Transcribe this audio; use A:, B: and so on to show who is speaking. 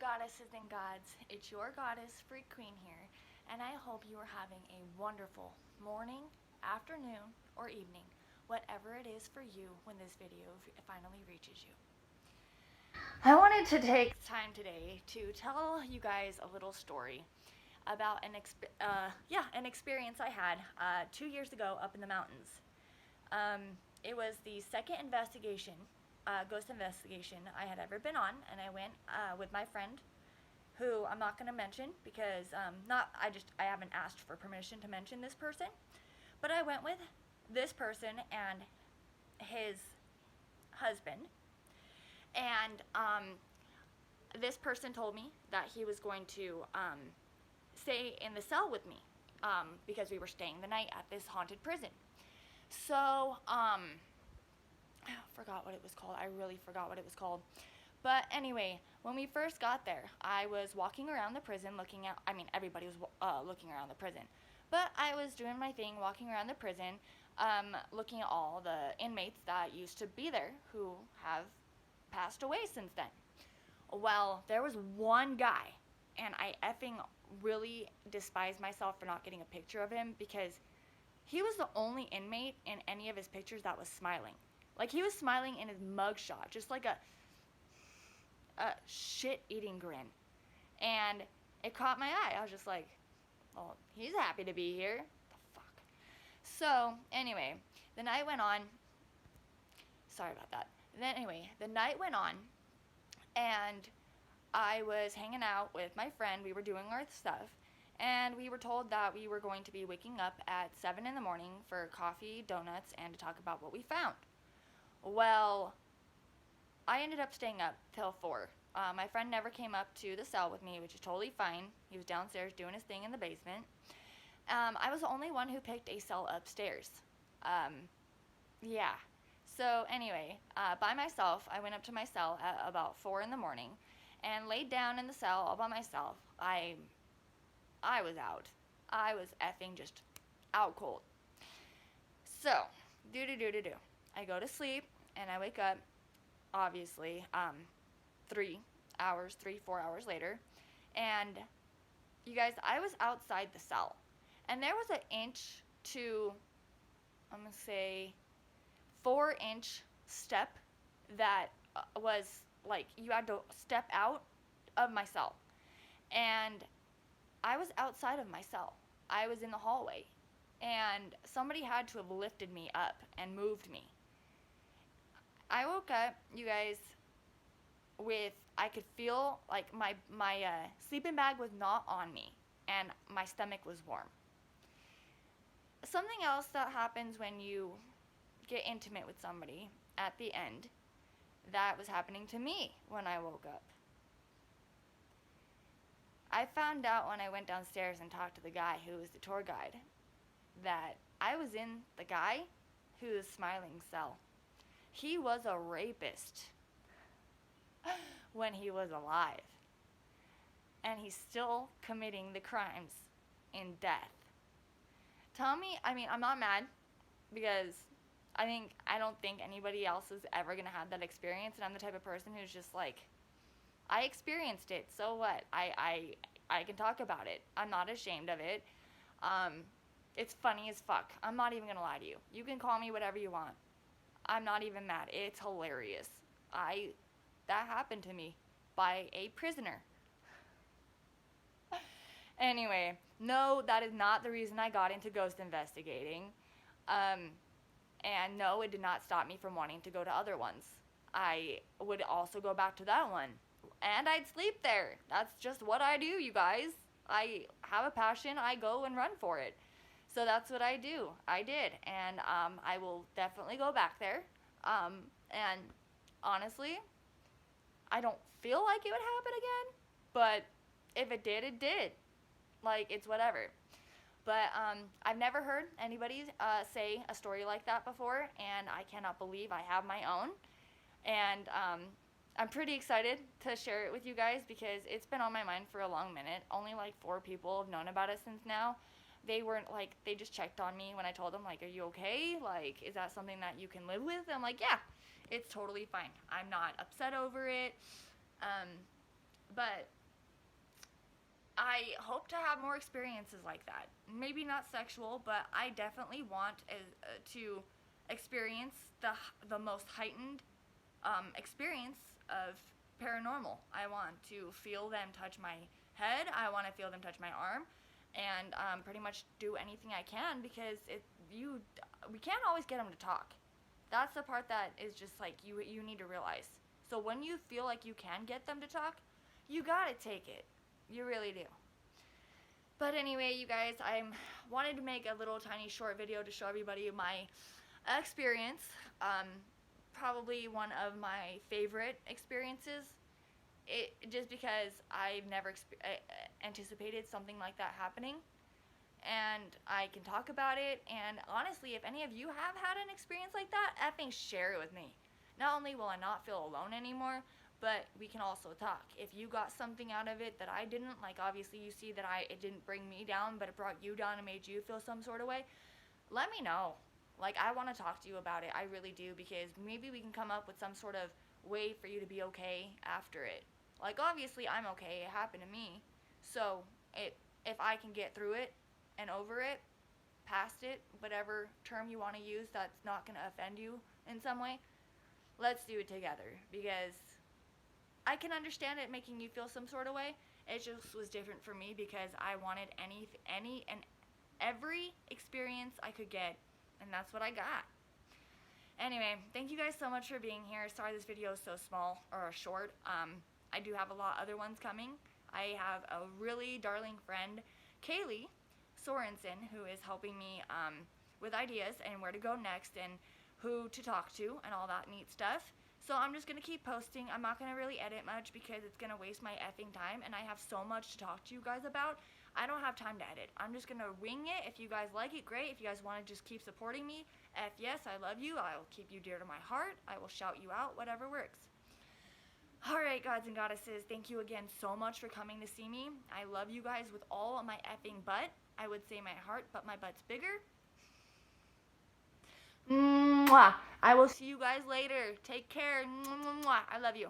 A: goddesses and gods, it's your goddess Freak Queen here, and I hope you are having a wonderful morning, afternoon, or evening, whatever it is for you when this video finally reaches you. I wanted to take time today to tell you guys a little story about an experience I had 2 years ago up in the mountains. It was the second ghost investigation I had ever been on, and I went with my friend, who I'm not going to mention because I haven't asked for permission to mention this person, but I went with this person and his husband, and this person told me that he was going to stay in the cell with me because we were staying the night at this haunted prison. So, I forgot what it was called. I really forgot what it was called. But anyway, when we first got there, I was walking around the prison everybody was looking around the prison. But I was doing my thing, walking around the prison, looking at all the inmates that used to be there who have passed away since then. Well, there was one guy, and I effing really despise myself for not getting a picture of him because he was the only inmate in any of his pictures that was smiling. Like, he was smiling in his mugshot, just like a shit-eating grin. And it caught my eye. I was just like, well, he's happy to be here. The fuck? So, anyway, the night went on. Sorry about that. The night went on, and I was hanging out with my friend. We were doing our stuff. And we were told that we were going to be waking up at 7 in the morning for coffee, donuts, and to talk about what we found. Well, I ended up staying up till 4. My friend never came up to the cell with me, which is totally fine. He was downstairs doing his thing in the basement. I was the only one who picked a cell upstairs. Yeah. So anyway, by myself, I went up to my cell at about 4 in the morning and laid down in the cell all by myself. I was out. I was effing just out cold. So, I go to sleep, and I wake up, obviously, 4 hours later, and you guys, I was outside the cell, and there was an inch to, I'm going to say, 4-inch step that was, like, you had to step out of my cell, and I was outside of my cell. I was in the hallway, and somebody had to have lifted me up and moved me. I woke up, you guys, I could feel like my sleeping bag was not on me, and my stomach was warm. Something else that happens when you get intimate with somebody at the end, that was happening to me when I woke up. I found out when I went downstairs and talked to the guy who was the tour guide that I was in the guy who was smiling cell. He was a rapist when he was alive. And he's still committing the crimes in death. Tell me, I'm not mad because I don't think anybody else is ever going to have that experience, and I'm the type of person who's just like, I experienced it, so what? I can talk about it. I'm not ashamed of it. It's funny as fuck. I'm not even gonna lie to you. You can call me whatever you want. I'm not even mad. It's hilarious. That happened to me by a prisoner. Anyway, no, that is not the reason I got into ghost investigating. And no, it did not stop me from wanting to go to other ones. I would also go back to that one. And I'd sleep there. That's just what I do, you guys. I have a passion. I go and run for it. So that's what I do. I did. And I will definitely go back there. And honestly, I don't feel like it would happen again. But if it did, it did. Like, it's whatever. But I've never heard anybody say a story like that before. And I cannot believe I have my own. And I'm pretty excited to share it with you guys because it's been on my mind for a long minute. Only like 4 people have known about it since now. They just checked on me when I told them, like, are you okay? Like, is that something that you can live with? I'm like, yeah, it's totally fine. I'm not upset over it. But I hope to have more experiences like that. Maybe not sexual, but I definitely want to experience the most heightened experience of paranormal. I want to feel them touch my head. I want to feel them touch my arm, and pretty much do anything I can, because we can't always get them to talk. That's the part that is just like you need to realize. So when you feel like you can get them to talk, you gotta take it. You really do. But anyway, you guys, I wanted to make a little tiny short video to show everybody my experience. Probably one of my favorite experiences. Just because I've never anticipated something like that happening. And I can talk about it. And honestly, if any of you have had an experience like that, effing share it with me. Not only will I not feel alone anymore, but we can also talk. If you got something out of it that I didn't, like obviously you see that it didn't bring me down, but it brought you down and made you feel some sort of way, let me know. Like, I want to talk to you about it. I really do, because maybe we can come up with some sort of way for you to be okay after it. Like, obviously I'm okay. It happened to me. So if I can get through it and over it, past it, whatever term you want to use that's not going to offend you in some way, let's do it together, because I can understand it making you feel some sort of way. It just was different for me, because I wanted any and every experience I could get, and that's what I got. Anyway, thank you guys so much for being here. Sorry this video is so small or short. I do have a lot of other ones coming. I have a really darling friend, Kaylee Sorensen, who is helping me with ideas and where to go next and who to talk to and all that neat stuff. So I'm just going to keep posting. I'm not going to really edit much, because it's going to waste my effing time, and I have so much to talk to you guys about. I don't have time to edit. I'm just going to wing it. If you guys like it, great. If you guys want to just keep supporting me, yes, I love you. I will keep you dear to my heart. I will shout you out, whatever works. Alright, gods and goddesses, thank you again so much for coming to see me. I love you guys with all of my effing butt. I would say my heart, but my butt's bigger. Mwah. I will see you guys later. Take care. Mwah. I love you.